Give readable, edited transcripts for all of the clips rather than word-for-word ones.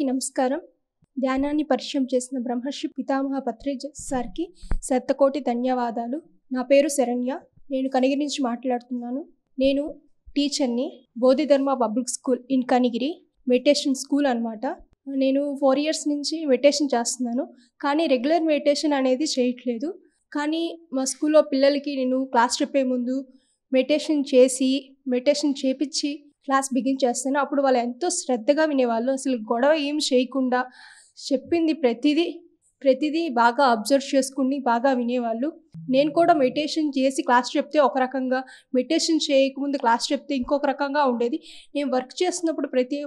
అందరికీ నమస్కారం. ధ్యానాన్ని పరిచయం చేసిన బ్రహ్మర్షి పితామహ పత్రిజీ సార్కి శతకోటి ధన్యవాదాలు. నా పేరు శరణ్య. నేను కనిగిరి నుంచి మాట్లాడుతున్నాను. నేను టీచర్ని. Bodhidharma public school in Kanigiri meditation school అనమాట. నేను 4 years నుంచి మెడిటేషన్ చేస్తున్నాను. కానీ రెగ్యులర్ మెడిటేషన్ అనేది చేయట్లేదు. కానీ మా స్కూల్లో పిల్లలకి నేను క్లాస్ చెప్పే ముందు మెడిటేషన్ చేపించి క్లాస్ బిగిన్ చేస్తాను. అప్పుడు వాళ్ళు ఎంతో శ్రద్ధగా వినేవాళ్ళు. అసలు గొడవ ఏం చేయకుండా చెప్పింది ప్రతిదీ బాగా అబ్జర్వ్ చేసుకుని బాగా వినేవాళ్ళు. నేను కూడా మెడిటేషన్ చేసి క్లాస్ చెప్తే ఒక రకంగా, మెడిటేషన్ చేయకముందు క్లాస్ చెప్తే ఇంకొక రకంగా ఉండేది. నేను వర్క్ చేస్తున్నప్పుడు ప్రతి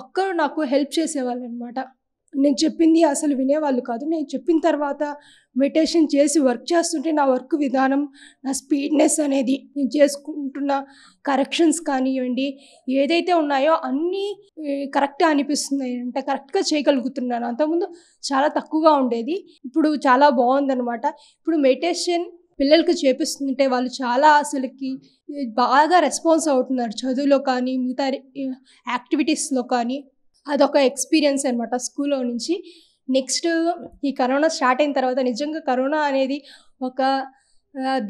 ఒక్కరు నాకు హెల్ప్ చేసేవాళ్ళు అనమాట. నేను చెప్పింది అసలు వినేవాళ్ళు కాదు. నేను చెప్పిన తర్వాత మెడిటేషన్ చేసి వర్క్ చేస్తుంటే నా వర్క్ విధానం, నా స్పీడ్నెస్ అనేది, నేను చేసుకుంటున్న కరెక్షన్స్ కానివ్వండి, ఏదైతే ఉన్నాయో అన్నీ కరెక్ట్గా అనిపిస్తున్నాయి. అంటే కరెక్ట్గా చేయగలుగుతున్నాను. అంతకుముందు చాలా తక్కువగా ఉండేది. ఇప్పుడు చాలా బాగుందనమాట. ఇప్పుడు మెడిటేషన్ పిల్లలకి చేపిస్తుంటే వాళ్ళు చాలా అసలుకి బాగా రెస్పాన్స్ అవుతున్నారు. చదువులో కానీ, మిగతా యాక్టివిటీస్లో కానీ. అదొక ఎక్స్పీరియన్స్ అనమాట స్కూల్లో నుంచి. నెక్స్ట్ ఈ కరోనా స్టార్ట్ అయిన తర్వాత నిజంగా కరోనా అనేది ఒక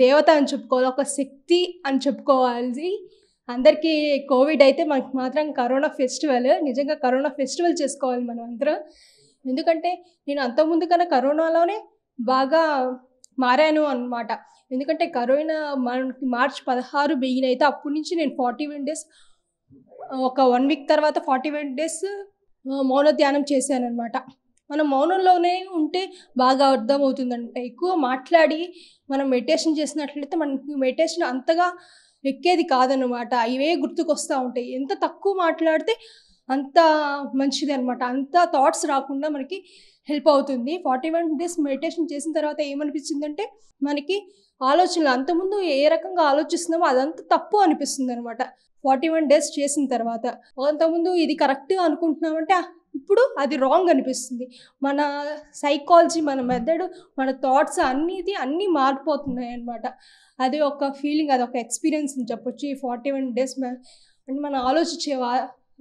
దేవత అని చెప్పుకోవాలి, ఒక శక్తి అని చెప్పుకోవాలి. అందరికీ కోవిడ్ అయితే మనకు మాత్రం కరోనా ఫెస్టివల్. నిజంగా కరోనా ఫెస్టివల్ చేసుకోవాలి మనం అందరం. ఎందుకంటే నేను అంతకుముందు కన్నా కరోనాలోనే బాగా మారాను అనమాట. ఎందుకంటే కరోనా మనకి March 16 బిగిన్ అయితే అప్పటి నుంచి నేను 41 days, ఒక 1 week తర్వాత 41 days మౌన ధ్యానం చేశానమాట. మనం మౌనంలోనే ఉంటే బాగా అర్థమవుతుందంట. ఎక్కువ మాట్లాడి మనం మెడిటేషన్ చేసినట్లయితే మనకి మెడిటేషన్ అంతగా ఎక్కేది కాదనమాట. ఇవే గుర్తుకొస్తూ ఉంటాయి. ఎంత తక్కువ మాట్లాడితే అంత మంచిది అనమాట. అంత థాట్స్ రాకుండా మనకి హెల్ప్ అవుతుంది. 41 days మెడిటేషన్ చేసిన తర్వాత ఏమనిపించిందంటే మనకి ఆలోచనలు అంతకుముందు ఏ రకంగా ఆలోచిస్తున్నామో అదంతా తప్పు అనిపిస్తుంది అనమాట. 41 days చేసిన తర్వాత అంతకుముందు ఇది కరెక్ట్గా అనుకుంటున్నామంటే ఇప్పుడు అది రాంగ్ అనిపిస్తుంది. మన సైకాలజీ, మన మెథడ్, మన థాట్స్ అన్నీ మారిపోతున్నాయి అనమాట. అది ఒక ఫీలింగ్, అది ఒక ఎక్స్పీరియన్స్ అని చెప్పొచ్చు. ఈ 41 days అంటే మనం ఆలోచించే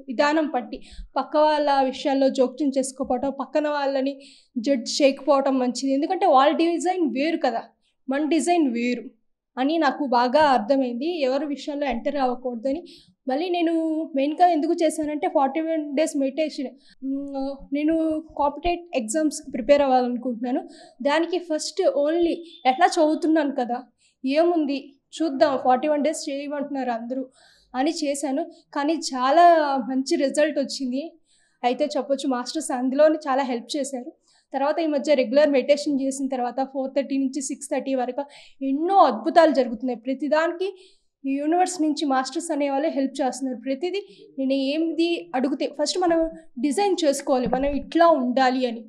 విధానం బట్టి పక్క వాళ్ళ విషయాల్లో జోక్యం చేసుకోకపోవటం, పక్కన వాళ్ళని జడ్జ్ చేయకపోవటం మంచిది. ఎందుకంటే వాళ్ళ డిజైన్ వేరు కదా, మన డిజైన్ వేరు అని నాకు బాగా అర్థమైంది. ఎవరి విషయంలో ఎంటర్ అవ్వకూడదని. మళ్ళీ నేను మెయిన్గా ఎందుకు చేశానంటే 41 days మెడిటేషన్, నేను కాంపిటేటివ్ ఎగ్జామ్స్కి ప్రిపేర్ అవ్వాలనుకుంటున్నాను. దానికి ఫస్ట్ ఓన్లీ ఎట్లా చదువుతున్నాను కదా, ఏముంది చూద్దాం, 41 days చేయమంటున్నారు అందరూ అని చేశాను. కానీ చాలా మంచి రిజల్ట్ వచ్చింది అయితే చెప్పొచ్చు. మాస్టర్స్ అందులోనే చాలా హెల్ప్ చేశారు. తర్వాత ఈ మధ్య రెగ్యులర్ మెడిటేషన్ చేసిన తర్వాత 4:30 నుంచి 6:30 వరకు ఎన్నో అద్భుతాలు జరుగుతున్నాయి. ప్రతిదానికి యూనివర్స్ నుంచి మాస్టర్స్ అనేవాళ్ళే హెల్ప్ చేస్తున్నారు. ప్రతిదీ నేను ఏంది అడిగితే ఫస్ట్ మనం డిజైన్ చేసుకోవాలి, మనం ఇట్లా ఉండాలి అని.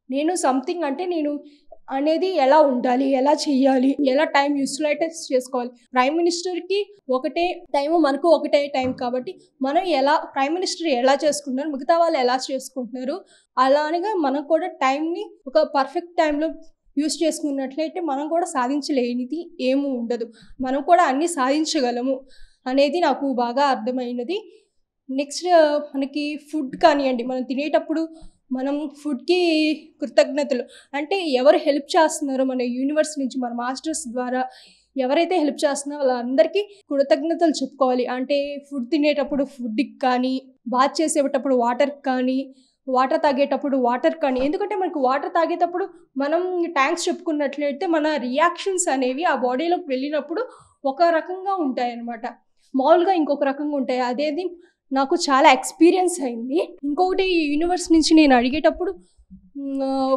నేను సంథింగ్ అంటే నేను అనేది ఎలా ఉండాలి, ఎలా చెయ్యాలి, ఎలా టైం యూటిలైజ్ చేసుకోవాలి. ప్రైమ్ మినిస్టర్కి ఒకటే టైము, మనకు ఒకటే టైం. కాబట్టి మనం ప్రైమ్ మినిస్టర్ ఎలా చేసుకుంటున్నారు, మిగతా వాళ్ళు ఎలా చేసుకుంటున్నారు, అలానే మనం కూడా టైంని ఒక పర్ఫెక్ట్ టైంలో యూస్ చేసుకున్నట్లయితే మనం కూడా సాధించలేనిది ఏమీ ఉండదు. మనం కూడా అన్నీ సాధించగలము అనేది నాకు బాగా అర్థమైనది. నెక్స్ట్ మనకి ఫుడ్ కానివ్వండి, మనం తినేటప్పుడు మనం ఫుడ్కి కృతజ్ఞతలు అంటే ఎవరు హెల్ప్ చేస్తున్నారో మన యూనివర్స్ నుంచి, మన మాస్టర్స్ ద్వారా ఎవరైతే హెల్ప్ చేస్తున్నారో వాళ్ళందరికీ కృతజ్ఞతలు చెప్పుకోవాలి. అంటే ఫుడ్ తినేటప్పుడు ఫుడ్కి కానీ, బాత్ చేసేటప్పుడు వాటర్కి కానీ, వాటర్ తాగేటప్పుడు వాటర్ కానీ. ఎందుకంటే మనకు వాటర్ తాగేటప్పుడు మనం థ్యాంక్స్ చెప్పుకున్నట్లయితే మన రియాక్షన్స్ అనేవి ఆ బాడీలోకి వెళ్ళినప్పుడు ఒక రకంగా ఉంటాయి అన్నమాట, మామూలుగా ఇంకొక రకంగా ఉంటాయి. అదేది నాకు చాలా ఎక్స్పీరియన్స్ అయింది. ఇంకొకటి ఈ యూనివర్స్ నుంచి నేను అడిగేటప్పుడు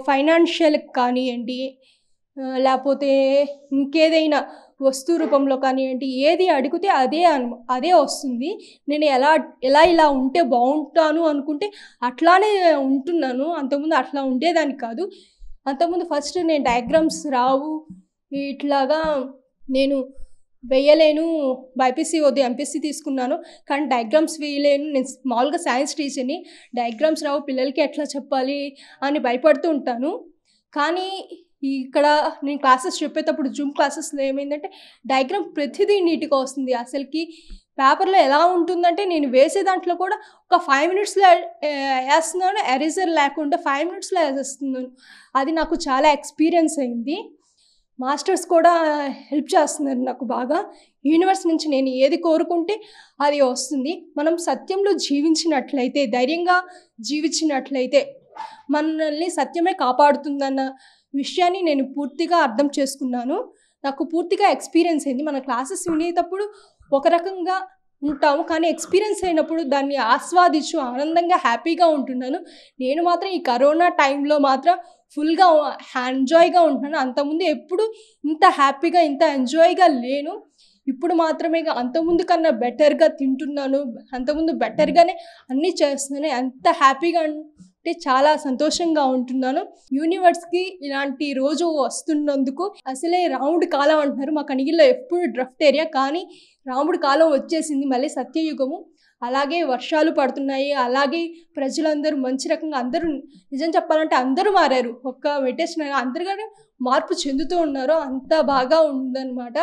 ఫైనాన్షియల్కి కానివ్వండి, లేకపోతే ఇంకేదైనా వస్తు రూపంలో కానివ్వండి, ఏది అడిగితే అదే వస్తుంది. నేను ఇలా ఉంటే బాగుంటాను అనుకుంటే అట్లానే ఉంటున్నాను. అంతకుముందు అట్లా ఉండేదాన్ని కాదు. అంతకుముందు ఫస్ట్ నేను డయాగ్రామ్స్ రావు, ఇట్లాగా నేను వేయలేను. బైపీసీ వద్దు ఎంపీసీ తీసుకున్నాను, కానీ డయాగ్రామ్స్ వేయలేను. నేను మామూలుగా సైన్స్ టీచర్ని, డయాగ్రామ్స్ రావు, పిల్లలకి ఎట్లా చెప్పాలి అని భయపడుతూ ఉంటాను. కానీ ఇక్కడ నేను క్లాసెస్ చెప్పేటప్పుడు జూమ్ క్లాసెస్లో ఏమైందంటే డయాగ్రామ్ ప్రతిదీ నీట్గా వస్తుంది. అసలుకి పేపర్లో ఎలా ఉంటుందంటే నేను వేసే దాంట్లో కూడా ఒక 5 మినిట్స్లో వేస్తున్నాను, ఎరేజర్ లేకుండా 5 మినిట్స్లో వేసేస్తున్నాను. అది నాకు చాలా ఎక్స్పీరియన్స్ అయింది. మాస్టర్స్ కూడా హెల్ప్ చేస్తున్నారు నాకు బాగా. యూనివర్స్ నుంచి నేను ఏది కోరుకుంటే అది వస్తుంది. మనం సత్యంలో జీవించినట్లయితే, ధైర్యంగా జీవించినట్లయితే మనల్ని సత్యమే కాపాడుతుందన్న విషయాన్ని నేను పూర్తిగా అర్థం చేసుకున్నాను. నాకు పూర్తిగా ఎక్స్పీరియన్స్ అయింది. మన క్లాసెస్ వినేటప్పుడు ఒక రకంగా ఉంటాము, కానీ ఎక్స్పీరియన్స్ అయినప్పుడు దాన్ని ఆస్వాదించు ఆనందంగా హ్యాపీగా ఉంటున్నాను. నేను మాత్రం ఈ కరోనా టైంలో మాత్రం ఫుల్గా ఎంజాయ్గా ఉంటున్నాను. అంతకుముందు ఎప్పుడు ఇంత హ్యాపీగా ఇంత ఎంజాయ్గా లేను. ఇప్పుడు మాత్రమే అంతకుముందు కన్నా బెటర్గా తింటున్నాను, అంతకుముందు బెటర్గానే అన్నీ చేస్తున్నాను. ఎంత హ్యాపీగా అంటే చాలా సంతోషంగా ఉంటున్నాను. యూనివర్స్కి ఇలాంటి రోజు వస్తున్నందుకు అసలే రాముడి కాలం అంటున్నారు. మా కనిగిరిలో ఎప్పుడు డ్రఫ్ట్ ఏరియా, కానీ రాముడి కాలం వచ్చేసింది, మళ్ళీ సత్యయుగము. అలాగే వర్షాలు పడుతున్నాయి, అలాగే ప్రజలందరూ మంచి రకంగా అందరూ, నిజం చెప్పాలంటే అందరూ మారారు. ఒక్క మెడిటేషన్ అందరూ కానీ మార్పు చెందుతూ ఉన్నారు. అంత బాగా ఉందన్నమాట.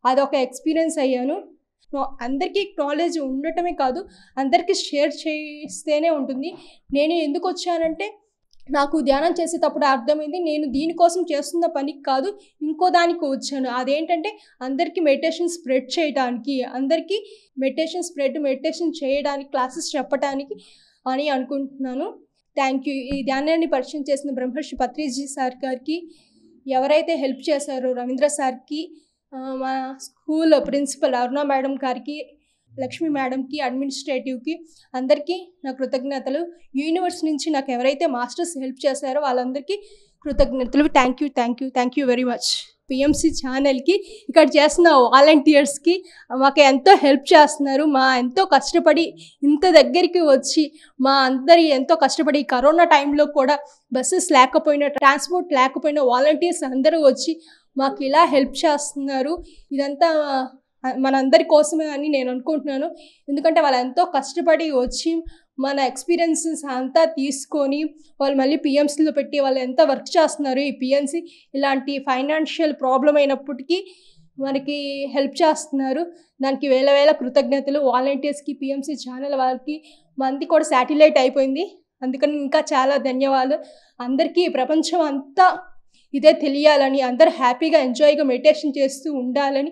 అదొక ఎక్స్పీరియన్స్ అయ్యాను. అందరికీ నాలెడ్జ్ ఉండటమే కాదు, అందరికీ షేర్ చేస్తేనే ఉంటుంది. నేను ఎందుకు వచ్చానంటే నాకు ధ్యానం చేసేటప్పుడు అర్థమైంది, నేను దీనికోసం చేస్తున్న పనికి కాదు, ఇంకో దానికి వచ్చాను. అదేంటంటే అందరికీ మెడిటేషన్ స్ప్రెడ్ చేయడానికి, అందరికీ మెడిటేషన్ చేయడానికి, క్లాసెస్ చెప్పడానికి అని అనుకుంటున్నాను. Thank you. ఈ ధ్యానాన్ని పరిచయం చేసిన బ్రహ్మర్షి పత్రిజీ సార్ గారికి, ఎవరైతే హెల్ప్ చేశారో రవీంద్ర సార్కి, మా స్కూల్ ప్రిన్సిపల్ అరుణ మేడం గారికి, లక్ష్మి మేడంకి, అడ్మినిస్ట్రేటివ్కి అందరికీ నా కృతజ్ఞతలు. యూనివర్స్ నుంచి నాకు ఎవరైతే మాస్టర్స్ హెల్ప్ చేశారో వాళ్ళందరికీ కృతజ్ఞతలు. Thank you very much. PMC ఛానల్కి, ఇక్కడ చేస్తున్న వాలంటీర్స్కి మాకు ఎంతో హెల్ప్ చేస్తున్నారు. ఎంతో కష్టపడి ఇంత దగ్గరికి వచ్చి ఎంతో కష్టపడి కరోనా టైంలో కూడా బస్సెస్ లేకపోయినా, ట్రాన్స్పోర్ట్ లేకపోయినా వాలంటీర్స్ అందరూ వచ్చి మాకు ఇలా హెల్ప్ చేస్తున్నారు. ఇదంతా మనందరి కోసమే అని నేను అనుకుంటున్నాను. ఎందుకంటే వాళ్ళు ఎంతో కష్టపడి వచ్చి మన ఎక్స్పీరియన్సెస్ అంతా తీసుకొని వాళ్ళు మళ్ళీ పిఎంసీలో పెట్టి వాళ్ళు ఎంత వర్క్ చేస్తున్నారు. ఈ పిఎంసీ ఇలాంటి ఫైనాన్షియల్ ప్రాబ్లం అయినప్పటికీ మనకి హెల్ప్ చేస్తున్నారు. దానికి వేల కృతజ్ఞతలు. వాలంటీర్స్కి, పిఎంసీ ఛానల్ వాళ్ళకి. మంది కూడా శాటిలైట్ అయిపోయింది, అందుకని ఇంకా చాలా ధన్యవాదాలు. అందరికీ ప్రపంచం అంతా ఇదే తెలియాలని, అందరూ హ్యాపీగా ఎంజాయ్గా మెడిటేషన్ చేస్తూ ఉండాలని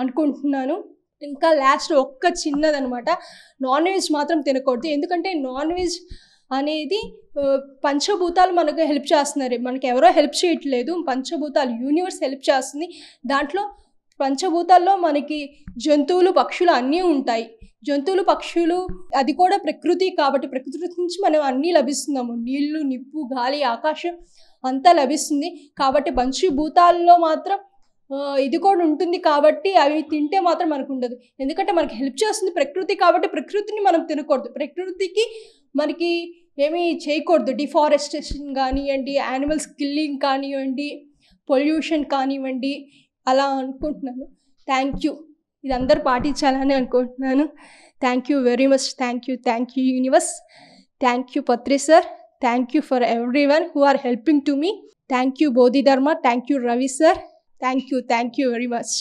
అనుకుంటున్నాను. ఇంకా లాస్ట్ ఒక్క చిన్నదనమాట, నాన్ వెజ్ మాత్రం తినకూడదు. ఎందుకంటే నాన్ వెజ్ అనేది పంచభూతాలు మనకు హెల్ప్ చేస్తున్నారు. మనకి ఎవరో హెల్ప్ చేయట్లేదు, పంచభూతాలు యూనివర్స్ హెల్ప్ చేస్తుంది. దాంట్లో పంచభూతాల్లో మనకి జంతువులు, పక్షులు అన్నీ ఉంటాయి. జంతువులు, పక్షులు అది కూడా ప్రకృతి కాబట్టి ప్రకృతి నుంచి మనం అన్నీ లభిస్తున్నాము. నీళ్లు, నిప్పు, గాలి, ఆకాశం అంతా లభిస్తుంది. కాబట్టి పంచభూతాల్లో మాత్రం ఇది కూడా ఉంటుంది. కాబట్టి అవి తింటే మాత్రం మనకు ఉండదు. ఎందుకంటే మనకి హెల్ప్ చేస్తుంది ప్రకృతి కాబట్టి ప్రకృతిని మనం తినకూడదు. ప్రకృతికి మనకి ఏమీ చేయకూడదు. డిఫారెస్టేషన్ కానివ్వండి, యానిమల్స్ కిల్లింగ్ కానివ్వండి, పొల్యూషన్ కానివ్వండి, అలా అనుకుంటున్నాను. Thank you. ఇది అందరూ పాటించాలని అనుకుంటున్నాను. Thank you very much. Thank you universe. Thank you Patri sir. Thank you for everyone who are helping to me. Thank you Bodhidharma. Thank you Ravi sir. Thank you very much.